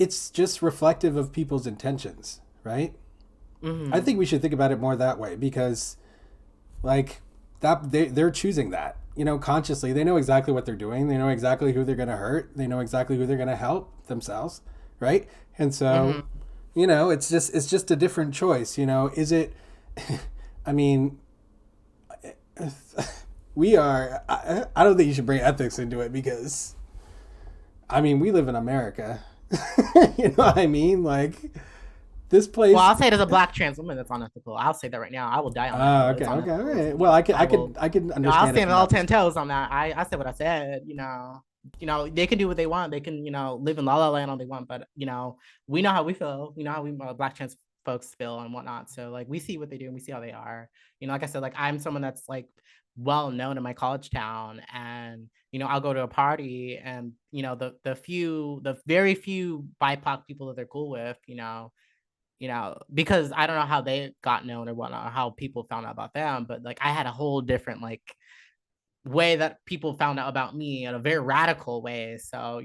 it's just reflective of people's intentions, right? I think we should think about it more that way, because like that they're choosing that, consciously. They know exactly what they're doing. They know exactly who they're going to hurt. They know exactly who they're going to help themselves, right? And so, it's just a different choice. Is it? I mean, we are. I don't think you should bring ethics into it, because, I mean, we live in America. You know what I mean? Like, this place. Well, I'll say it as a black trans woman, that's unethical. I'll say that right now. I will die on that hill. Okay, It's okay, all unethical to right. Well, me. I can I'll understand it stand from all that 10 toes perspective. on that. I said what I said. They can do what they want. They can, live in la la land all they want. But we know how we feel. We know how we black trans folks feel and whatnot. So like we see what they do and we see how they are. Like I said, like I'm someone that's like well known in my college town, and I'll go to a party, and the very few BIPOC people that they're cool with, because I don't know how they got known or whatnot, or how people found out about them, but like I had a whole different like way that people found out about me in a very radical way. So,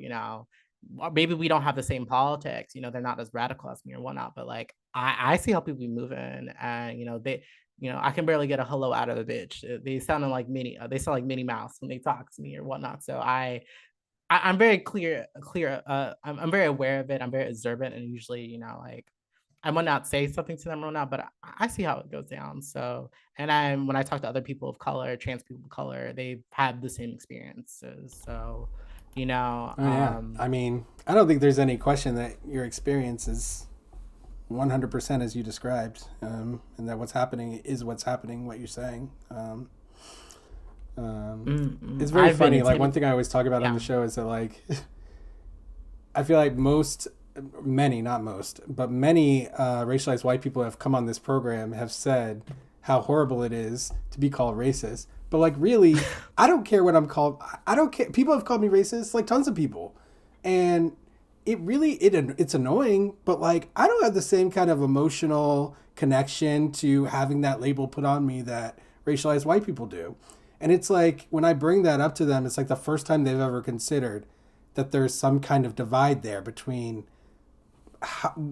maybe we don't have the same politics, they're not as radical as me or whatnot, but like I see how people be moving, and I can barely get a hello out of the bitch. They sound like Minnie Mouse when they talk to me or whatnot. So I'm very clear. I'm very aware of it. I'm very observant, and usually, like I might not say something to them or not, but I see how it goes down. So, and when I talk to other people of color, trans people of color, they've had the same experiences. So, you know, Oh yeah. um, I mean, I don't think there's any question that your experience is 100% as you described, and that what's happening is what's happening. What you're saying. It's very I've been funny. Like, one intimidated. thing I always talk about on Yeah. the show is that, like, I feel like many, not most, but many racialized white people who have come on this program have said how horrible it is to be called racist. But like, really, I don't care what I'm called. I don't care. People have called me racist, like tons of people, and it's annoying. But like, I don't have the same kind of emotional connection to having that label put on me that racialized white people do. And it's like, when I bring that up to them, it's like the first time they've ever considered that there's some kind of divide there between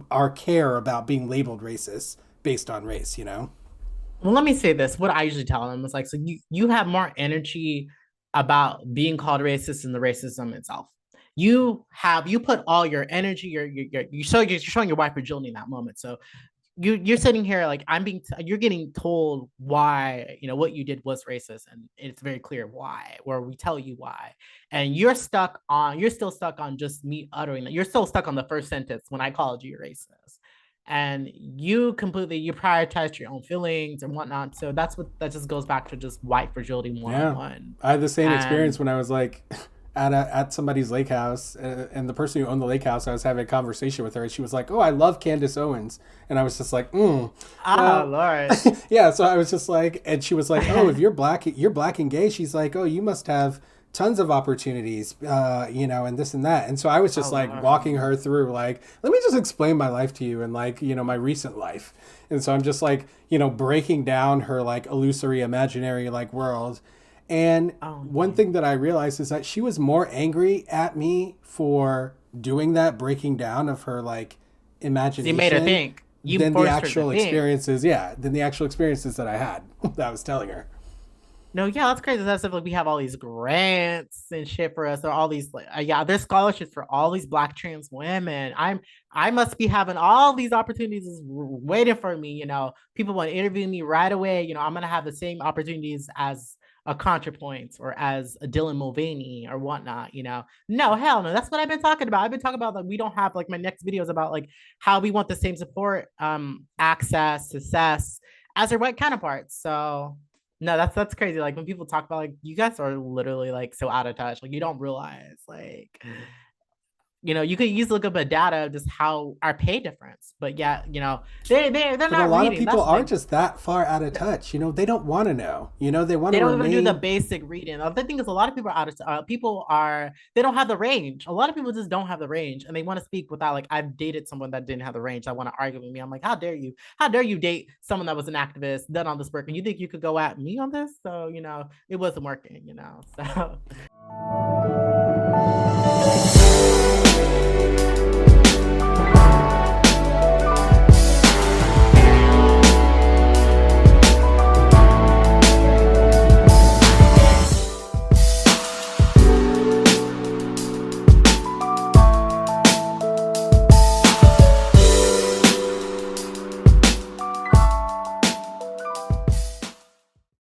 our care about being labeled racist based on race. Well, let me say this. What I usually tell them is like, so you have more energy about being called racist than the racism itself. You put all your energy, you're showing your white fragility in that moment. So you're sitting here like you're getting told why what you did was racist, and it's very clear why, or we tell you why, and you're still stuck on just me uttering that. You're still stuck on the first sentence when I called you racist, and you prioritize your own feelings and whatnot. So that just goes back to just white fragility Yeah, 101. I had the same experience And when I was like at somebody's lake house, and the person who owned the lake house, I was having a conversation with her, and she was like, "Oh, I love Candace Owens," and I was just like, oh well, Lord. yeah." So I was just like, and she was like, "Oh, if you're black and gay," she's like, "Oh, you must have tons of opportunities, and this and that." And so I was Oh just like Lord. walking her through, like, let me just explain my life to you, and like, my recent life. And so I'm just like, breaking down her like illusory imaginary like world. And Oh one man. thing that I realized is that she was more angry at me for doing that breaking down of her like Because you made her imagination think. You forced her to think. than the actual experiences that I had that I was telling her. No, yeah, that's crazy. That's like we have all these grants and shit for us, or all these like, yeah, there's scholarships for all these black trans women. I must be having all these opportunities waiting for me. People want to interview me right away. I'm gonna have the same opportunities as a ContraPoints or as a Dylan Mulvaney or whatnot. No, hell no. That's what I've been talking about. I've been talking about like we don't have like my next video is about like how we want the same support, access, success as our white counterparts. So no, that's crazy. Like when people talk about like you guys are literally like so out of touch. Like you don't realize like you could easily look up a data of just how our pay difference. But yeah, they're But a not lot of reading. people That's the are thing. just that far out of touch. They don't want to know. They want They to don't even do the remain. basic reading. The other thing is a lot of people are out of people are they don't have the range. A lot of people just don't have the range and they want to speak without like I've dated someone that didn't have the range. I want to argue with me. I'm like, how dare you? How dare you date someone that was an activist, done all this work, and you think you could go at me on this? So, it wasn't working. So